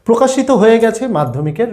প্রকাশিত হয়ে গেছে মাধ্যমিকের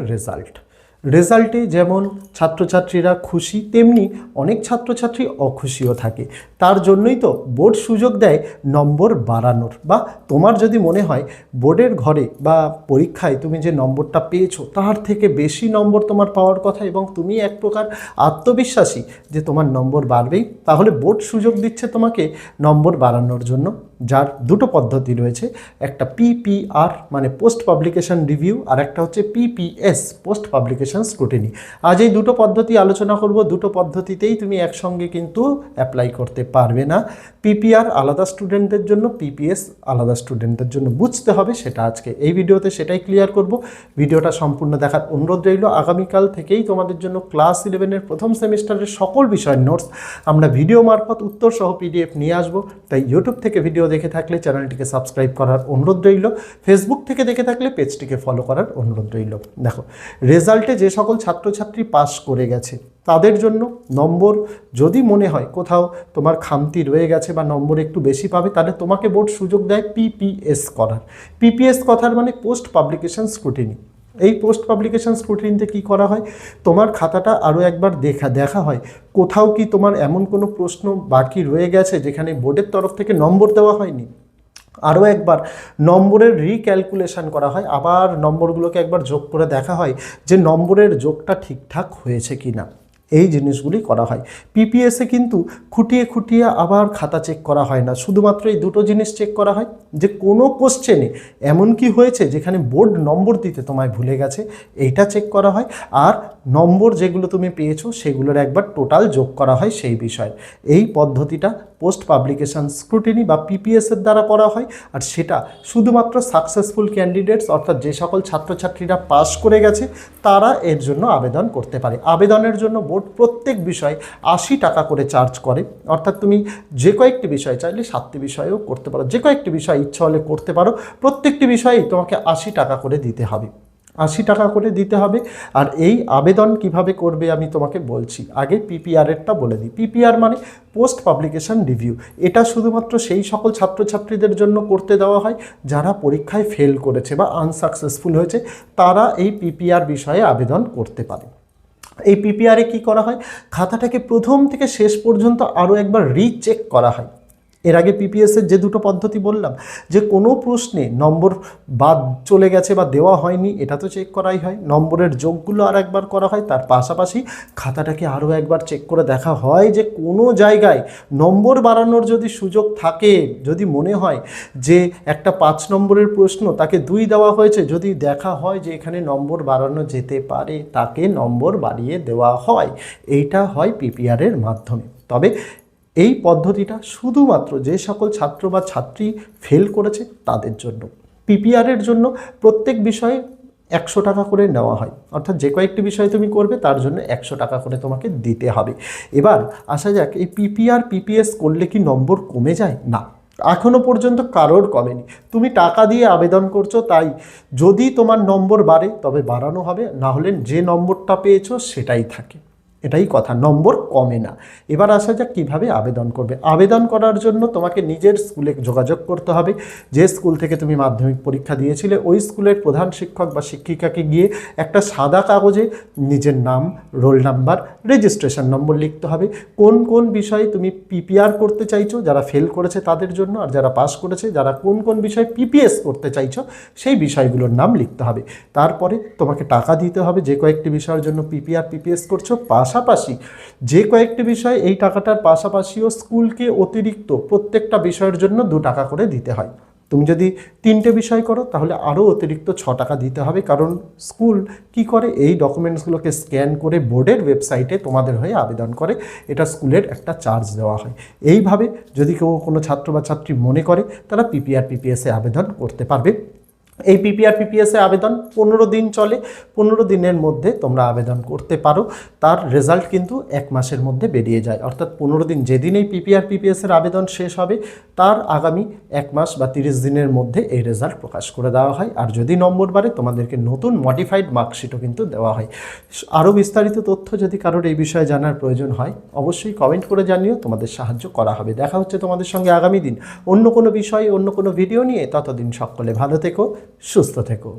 রেজাল্টে যেমন ছাত্রছাত্রীরা খুশি, তেমনি অনেক ছাত্রছাত্রী অখুশিও থাকে। তার জন্যই তো বোর্ড সুযোগ দেয় নম্বর বাড়ানোর, বা তোমার যদি মনে হয় বোর্ডের ঘরে বা পরীক্ষায় তুমি যে নম্বরটা পেয়েছো তার থেকে বেশি নম্বর তোমার পাওয়ার কথা এবং তুমি এক প্রকার আত্মবিশ্বাসী যে তোমার নম্বর বাড়বেই, তাহলে বোর্ড সুযোগ দিচ্ছে তোমাকে নম্বর বাড়ানোর জন্য, যার দুটো পদ্ধতি রয়েছে। একটা পিপিআর মানে পোস্ট পাবলিকেশন রিভিউ, আর একটা হচ্ছে পিপিএস পোস্ট পাবলিকেশন স্ক্রুটিনি। আজ এই দুটো পদ্ধতি আলোচনা করব। দুটো পদ্ধতিতেই তুমি একসঙ্গে কিন্তু অ্যাপ্লাই করতে পারবে না। পিপিআর আলাদা স্টুডেন্টদের জন্য, পিপিএস আলাদা স্টুডেন্টদের জন্য। বুঝতে হবে সেটা আজকে এই ভিডিওতে সেটাই ক্লিয়ার করব। ভিডিওটা সম্পূর্ণ দেখার অনুরোধ রইল। আগামীকাল থেকেই তোমাদের জন্য ক্লাস 11-এর প্রথম সেমিস্টারের সকল বিষয়ের নোটস আমরা ভিডিও মারফত উত্তর সহ পিডিএফ নিয়ে আসবো। তাই ইউটিউব থেকে ভিডিও দেখে থাকলে চ্যানেলটিকে সাবস্ক্রাইব করার অনুরোধ রইল, ফেসবুক থেকে দেখে থাকলে পেজটিকে ফলো করার অনুরোধ রইল। দেখো, রেজাল্টে যে সকল ছাত্রছাত্রী পাস করে গেছে তাদের জন্য নম্বর যদি মনে হয় কোথাও তোমার খামতি রয়ে গেছে বা নম্বর একটু বেশি পাবে, তাহলে তোমাকে বোর্ড সুযোগ দেয় পিপিএস করার। পিপিএস কথার মানে পোস্ট পাবলিকেশন স্ক্রুটিনি। এই পোস্ট পাবলিকেশন স্ক্রুটিনিতে কী করা হয়, তোমার খাতাটা আরও একবার দেখা হয় কোথাও কি তোমার এমন কোনো প্রশ্ন বাকি রয়ে গেছে যেখানে বোর্ডের তরফ থেকে নম্বর দেওয়া হয়নি। আরও একবার নম্বরের রিক্যালকুলেশন করা হয়, আবার নম্বরগুলোকে একবার যোগ করে দেখা হয় যে নম্বরের যোগটা ঠিকঠাক হয়েছে কি না। এই জিনিসগুলি করা হয়। পিপিএসে কিন্তু খুঁটিয়ে আবার খাতা চেক করা হয় না, শুধুমাত্র এই দুটো জিনিস চেক করা হয় যে কোনো কোশ্চেনে এমন কি হয়েছে যেখানে বোর্ড নম্বর দিতে তোমায় ভুলে গেছে, এইটা চেক করা হয়। আর নম্বর যেগুলো তুমি পেয়েছো সেগুলোর একবার টোটাল যোগ করা হয় সেই বিষয়ে। এই পদ্ধতিটা পোস্ট পাবলিকেশন স্ক্রুটিনি বা পিপিএসের দ্বারা করা হয়, আর সেটা শুধুমাত্র সাকসেসফুল ক্যান্ডিডেটস অর্থাৎ যে সকল ছাত্রছাত্রীরা পাস করে গেছে তারা এর জন্য আবেদন করতে পারে। আবেদনের জন্য বোর্ড প্রত্যেক বিষয়ে 80 টাকা করে চার্জ করে, অর্থাৎ তুমি যে কয়েকটি বিষয় চাইলে 7টি বিষয়েও করতে পারো, যে কয়েকটি বিষয় ইচ্ছা হলে করতে পারো। প্রত্যেকটি বিষয়েই তোমাকে 80 টাকা করে দিতে হবে, 80 টাকা করে দিতে হবে। আর এই আবেদন কিভাবে করবে আমি তোমাকে বলছি। আগে পিপিআরেরটা বলে দিই। পিপিআর মানে পোস্ট পাবলিকেশন রিভিউ। এটা শুধুমাত্র সেই সকল ছাত্রছাত্রীদের জন্য করতে দেওয়া হয় যারা পরীক্ষায় ফেল করেছে বা আনসাকসেসফুল হয়েছে, তারা এই পিপিআর বিষয়ে আবেদন করতে পারে। এই পিপিআরে কি করা হয়, খাতাটাকে প্রথম থেকে শেষ পর্যন্ত আরও একবার রিচেক করা হয়। এর আগে পিপিএসের যে দুটো পদ্ধতি বললাম, যে কোনো প্রশ্নে নম্বর বাদ চলে গেছে বা দেওয়া হয়নি, এটা তো চেক করাই হয়। নম্বরের যোগগুলো আর একবার করা হয়, তার পাশাপাশি খাতাটাকে আরও একবার চেক করে দেখা হয় যে কোনো জায়গায় নম্বর বাড়ানোর যদি সুযোগ থাকে, যদি মনে হয় যে একটা 5 নম্বরের প্রশ্ন তাকে 2 দেওয়া হয়েছে, যদি দেখা হয় যে এখানে নম্বর বাড়ানো যেতে পারে, তাকে নম্বর বাড়িয়ে দেওয়া হয়। এইটা হয় পিপিআরের মাধ্যমে। তবে এই পদ্ধতিটা শুধুমাত্র যে সকল ছাত্র বা ছাত্রী ফেল করেছে তাদের জন্য। পিপিআরের জন্য প্রত্যেক বিষয়ে 100 টাকা করে নেওয়া হয়, অর্থাৎ যে কয়েকটি বিষয় তুমি করবে তার জন্য 100 টাকা করে তোমাকে দিতে হবে। এবার আসা যাক, এই পিপিআর পিপিএস করলে কি নম্বর কমে যায়? না, এখনও পর্যন্ত কারোর কমেনি। তুমি টাকা দিয়ে আবেদন করছো, তাই যদি তোমার নম্বর বাড়ে তবে বাড়ানো হবে, না হলে যে নম্বরটা পেয়েছো সেটাই থাকে। এটাই কথা, নম্বর কমে না। এবার আসা যাক কীভাবে আবেদন করবে। আবেদন করার জন্য তোমাকে নিজের স্কুলে যোগাযোগ করতে হবে। যে স্কুল থেকে তুমি মাধ্যমিক পরীক্ষা দিয়েছিলে ওই স্কুলের প্রধান শিক্ষক বা শিক্ষিকাকে গিয়ে একটা সাদা কাগজে নিজের নাম, রোল নাম্বার, রেজিস্ট্রেশন নম্বর লিখতে হবে। কোন কোন বিষয়ে তুমি পিপিআর করতে চাইছো, যারা ফেল করেছে তাদের জন্য, আর যারা পাস করেছে যারা কোন কোন বিষয়ে পিপিএস করতে চাইছো সেই বিষয়গুলোর নাম লিখতে হবে। তারপরে তোমাকে টাকা দিতে হবে যে কয়েকটি বিষয়ের জন্য পিপিআর পিপিএস করছো। পাশাপাশি যে কয়েকটি বিষয়, এই টাকাটার পাশাপাশিও স্কুলকে অতিরিক্ত প্রত্যেকটা বিষয়ের জন্য 2 টাকা করে দিতে হয়। তুমি যদি 3টে বিষয় করো তাহলে আরও অতিরিক্ত 6 টাকা দিতে হবে, কারণ স্কুল কি করে, এই ডকুমেন্টসগুলোকে স্ক্যান করে বোর্ডের ওয়েবসাইটে তোমাদের হয়ে আবেদন করে। এটা স্কুলের একটা চার্জ দেওয়া হয়। এইভাবে যদি কেউ কোনো ছাত্র বা ছাত্রী মনে করে, তারা পিপিআর পিপিএসে আবেদন করতে পারবে। এই পিপিআর পিপিএসে আবেদন 15 দিন চলে। 15 দিনের মধ্যে তোমরা আবেদন করতে পারো। তার রেজাল্ট কিন্তু 1 মাসের মধ্যে বেরিয়ে যায়, অর্থাৎ 15 দিন যেদিন এই পিপিআর পিপিএসের আবেদন শেষ হবে তার আগামী 1 মাস বা 30 দিনের মধ্যে এই রেজাল্ট প্রকাশ করে দেওয়া হয়। আর যদি নম্বর বাড়ে তোমাদেরকে নতুন মডিফাইড মার্কশিটও কিন্তু দেওয়া হয়। আরও বিস্তারিত তথ্য যদি কারোর এই বিষয়ে জানার প্রয়োজন হয় অবশ্যই কমেন্ট করে জানিও, তোমাদের সাহায্য করা হবে। দেখা হচ্ছে তোমাদের সঙ্গে আগামী দিন অন্য কোনো বিষয়ে, অন্য কোনো ভিডিও নিয়ে। ততদিন সকলে ভালো থেকো, সুস্থ থেকো।